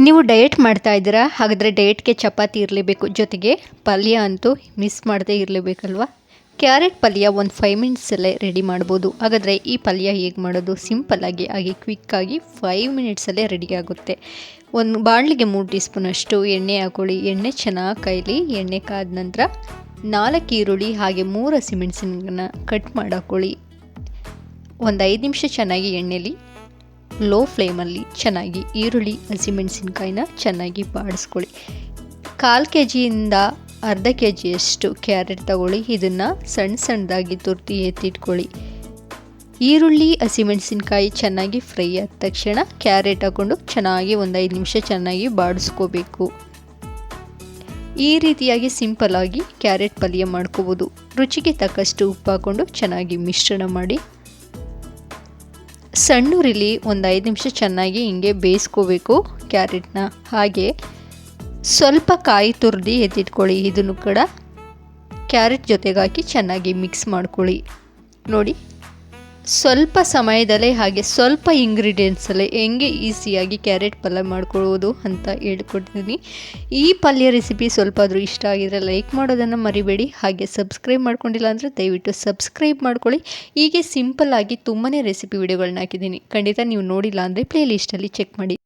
ನೀವು ಡಯಟ್ ಮಾಡ್ತಾ ಇದ್ದೀರಾ? ಹಾಗಾದರೆ ಡಯಟ್ಗೆ ಚಪಾತಿ ಇರಲೇಬೇಕು, ಜೊತೆಗೆ ಪಲ್ಯ ಅಂತೂ ಮಿಸ್ ಮಾಡದೇ ಇರಲೇಬೇಕಲ್ವ. ಕ್ಯಾರೆಟ್ ಪಲ್ಯ ಒಂದು 5 ಮಿನಿಟ್ಸಲ್ಲೇ ರೆಡಿ ಮಾಡ್ಬೋದು. ಹಾಗಾದರೆ ಈ ಪಲ್ಯ ಹೇಗೆ ಮಾಡೋದು? ಸಿಂಪಲ್ಲಾಗಿ ಹಾಗೆ ಕ್ವಿಕ್ಕಾಗಿ 5 ಮಿನಿಟ್ಸಲ್ಲೇ ರೆಡಿ ಆಗುತ್ತೆ. ಒಂದು ಬಾಣಲಿಗೆ 3 ಟೀ ಸ್ಪೂನಷ್ಟು ಎಣ್ಣೆ ಹಾಕೊಳ್ಳಿ. ಎಣ್ಣೆ ಚೆನ್ನಾಗಿ ಕಾಯಲಿ. ಎಣ್ಣೆ ಕಾದ ನಂತರ 4 ಈರುಳ್ಳಿ ಹಾಗೆ 3 ಹಸಿಮೆಣಸಿನ ಕಟ್ ಮಾಡಿ ಹಾಕೊಳ್ಳಿ. ಒಂದು 5 ನಿಮಿಷ ಚೆನ್ನಾಗಿ ಎಣ್ಣೆಲಿ ಲೋ ಫ್ಲೇಮಲ್ಲಿ ಚೆನ್ನಾಗಿ ಈರುಳ್ಳಿ ಹಸಿಮೆಣಸಿನ್ಕಾಯಿನ ಚೆನ್ನಾಗಿ ಬಾಡಿಸ್ಕೊಳ್ಳಿ. 1/4 ಕೆಜಿಯಿಂದ ಅರ್ಧ ಕೆಜಿಯಷ್ಟು ಕ್ಯಾರೆಟ್ ತಗೊಳ್ಳಿ. ಇದನ್ನು ಸಣ್ಣದಾಗಿ ತುರ್ದಿ ಎತ್ತಿಟ್ಕೊಳ್ಳಿ. ಈರುಳ್ಳಿ ಹಸಿಮೆಣಸಿನ್ಕಾಯಿ ಚೆನ್ನಾಗಿ ಫ್ರೈ ಆದ ತಕ್ಷಣ ಕ್ಯಾರೆಟ್ ಹಾಕ್ಕೊಂಡು ಚೆನ್ನಾಗಿ ಒಂದು 5 ನಿಮಿಷ ಚೆನ್ನಾಗಿ ಬಾಡಿಸ್ಕೋಬೇಕು. ಈ ರೀತಿಯಾಗಿ ಸಿಂಪಲ್ಲಾಗಿ ಕ್ಯಾರೆಟ್ ಪಲ್ಯ ಮಾಡ್ಕೋಬೋದು. ರುಚಿಗೆ ತಕ್ಕಷ್ಟು ಉಪ್ಪು ಹಾಕ್ಕೊಂಡು ಚೆನ್ನಾಗಿ ಮಿಶ್ರಣ ಮಾಡಿ ಸಣ್ಣೂರಿಲಿ ಒಂದು 5 ನಿಮಿಷ ಚೆನ್ನಾಗಿ ಹಿಂಗೆ ಬೇಯಿಸ್ಕೋಬೇಕು ಕ್ಯಾರೆಟ್ನ. ಹಾಗೆ ಸ್ವಲ್ಪ ಕಾಯಿ ತುರಿದು ಎತ್ತಿಟ್ಕೊಳ್ಳಿ. ಇದನ್ನು ಕೂಡ ಕ್ಯಾರೆಟ್ ಜೊತೆಗೆ ಹಾಕಿ ಚೆನ್ನಾಗಿ ಮಿಕ್ಸ್ ಮಾಡ್ಕೊಳ್ಳಿ. ನೋಡಿ, ಸ್ವಲ್ಪ ಸಮಯದಲ್ಲೇ ಹಾಗೆ ಸ್ವಲ್ಪ ಇಂಗ್ರೀಡಿಯೆಂಟ್ಸಲ್ಲೇ ಹೆಂಗೆ ಈಸಿಯಾಗಿ ಕ್ಯಾರೆಟ್ ಪಲ್ಯ ಮಾಡ್ಕೊಳ್ಳೋದು ಅಂತ ಹೇಳ್ಕೊಡ್ತೀನಿ. ಈ ಪಲ್ಯ ರೆಸಿಪಿ ಸ್ವಲ್ಪ ಆದರೂ ಇಷ್ಟ ಆಗಿದರೆ ಲೈಕ್ ಮಾಡೋದನ್ನು ಮರಿಬೇಡಿ. ಹಾಗೆ ಸಬ್ಸ್ಕ್ರೈಬ್ ಮಾಡ್ಕೊಂಡಿಲ್ಲ ಅಂದರೆ ದಯವಿಟ್ಟು ಸಬ್ಸ್ಕ್ರೈಬ್ ಮಾಡ್ಕೊಳ್ಳಿ. ಹೀಗೆ ಸಿಂಪಲ್ಲಾಗಿ ತುಂಬಾ ರೆಸಿಪಿ ವಿಡಿಯೋಗಳನ್ನ ಹಾಕಿದ್ದೀನಿ. ಖಂಡಿತ ನೀವು ನೋಡಿಲ್ಲ ಅಂದರೆ ಪ್ಲೇ ಲಿಸ್ಟಲ್ಲಿ ಚೆಕ್ ಮಾಡಿ.